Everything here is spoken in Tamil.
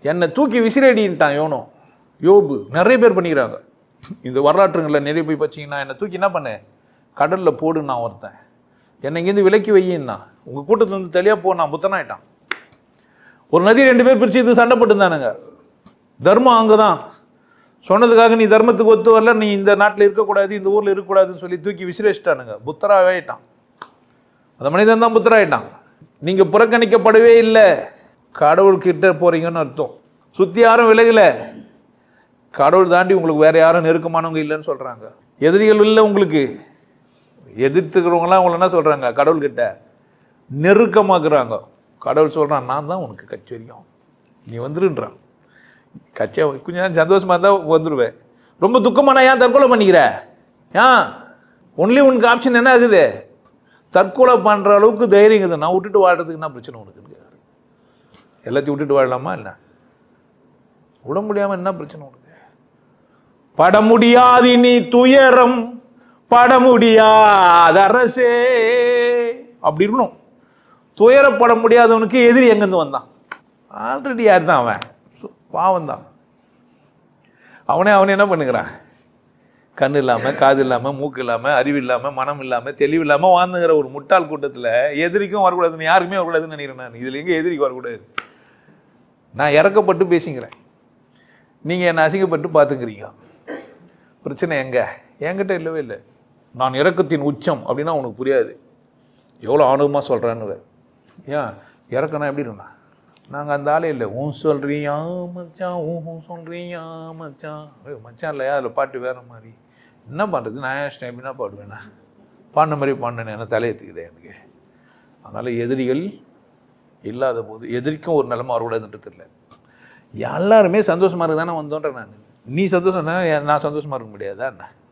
என்னை தூக்கி விசிறடின்ட்டான் யோபு. நிறைய பேர் பண்ணிக்கிறாங்க இந்த வரலாற்றுங்களில். நிறைய போய் பார்த்தீங்கன்னா என்னை தூக்கி என்ன பண்ணேன், கடலில் போடுன்னு நான் ஒருத்தன், என்னை இங்கேருந்து விலக்கி வையின்னா, உங்கள் கூட்டத்தில் வந்து தெளியாக போ, நான் புத்தனாயிட்டான். ஒரு நதி 2 பேர் பிரித்து இது சண்டை போட்டுருந்தானுங்க. தர்மம் அங்கே தான் சொன்னதுக்காக நீ தர்மத்துக்கு ஒத்து வரல, நீ இந்த நாட்டில் இருக்கக்கூடாது, இந்த ஊரில் இருக்கக்கூடாதுன்னு சொல்லி தூக்கி விசிறேச்சிட்டானுங்க. புத்தராகவே ஆயிட்டான். அந்த மனிதன் தான் புத்தராயிட்டான். நீங்கள் புறக்கணிக்கப்படவே இல்லை, கடவுள்கிட்ட போகிறீங்கன்னு அர்த்தம். சுற்றி யாரும் விலகலை, கடவுள் தாண்டி உங்களுக்கு வேறு யாரும் நெருக்கமானவங்க இல்லைன்னு சொல்கிறாங்க. எதிரிகள் இல்லை உங்களுக்கு, எதிர்த்துக்கிறவங்களாம் அவங்கள என்ன சொல்கிறாங்க, கடவுள்கிட்ட நெருக்கமாக்குறாங்க. கடவுள் சொல்கிறான், நான் தான் உனக்கு கட்சி வரைக்கும், நீ வந்துருன்றான். கட்சியாக கொஞ்ச நேரம் சந்தோஷமாக இருந்தால் வந்துடுவேன். ரொம்ப துக்கமான ஏன் தற்கொலை பண்ணிக்கிற? ஏன் ஒன்லி உனக்கு ஆப்ஷன் என்ன ஆகுது, தற்கொலை பண்ணுற அளவுக்கு தைரியம் இருக்குது. நான் விட்டுட்டு வாழ்றதுக்கு என்ன பிரச்சனை உனக்கு? எல்லாத்தையும் விட்டுட்டு வாழலாமா? இல்லை, விட முடியாமல் என்ன பிரச்சனை உனக்கு? பட முடியாது நீ துயரம், பட முடியாத அரசே அப்படி இருக்கணும். துயரப்பட முடியாதவனுக்கு எதிரி எங்கேருந்து வந்தான்? ஆல்ரெடி யார் தான் அவன்? பாவம் தான். அவனே என்ன பண்ணுகிறான்? கண் இல்லாமல், காது இல்லாமல், மூக்கு இல்லாமல், அறிவு இல்லாமல், மனம் இல்லாமல், தெளிவு இல்லாமல் வாழ்ந்துங்கிற ஒரு முட்டாள் கூட்டத்தில் எதிரிக்கும் வரக்கூடாதுன்னு, யாருக்குமே வரக்கூடாதுன்னு நினைக்கிறேன் நான். இதில் எங்கே எதிரிக்கு வரக்கூடாது? நான் இறக்கப்பட்டு பேசிக்கிறேன், நீங்கள் என்னை அசிங்கப்பட்டு பார்த்துக்கிறீங்க. பிரச்சனை எங்கே? என்கிட்ட இல்லவே இல்லை. நான் இறக்கத்தின் உச்சம் அப்படின்னா உனக்கு புரியாது. எவ்வளோ ஆணவமாக சொல்கிறேன்னு. ஏன் இறக்கணும் எப்படி இருக்குண்ணா? நாங்கள் அந்த ஆளே இல்லை. ஊன் சொல்கிறியா மச்சான், ஊன் சொல்கிறியா மச்சான். மச்சான் இல்லையா, அதில் பாட்டு வேறு மாதிரி. என்ன பண்ணுறது, நான் எப்படின்னா பாடுவேண்ணா, பாடின மாதிரி பாடினேன்னு என்ன தலையெத்துக்குதே எனக்கு. அதனால் எதிரிகள் இல்லாத போது எதிரிக்கும் ஒரு நிலைமை வரக்கூடாதுன்றது இல்லை. எல்லாருமே சந்தோஷமாக இருக்குதானே வந்தோன்ற நான். நீ சந்தோஷம்னா நான் சந்தோஷமாக இருக்க முடியாதா என்ன?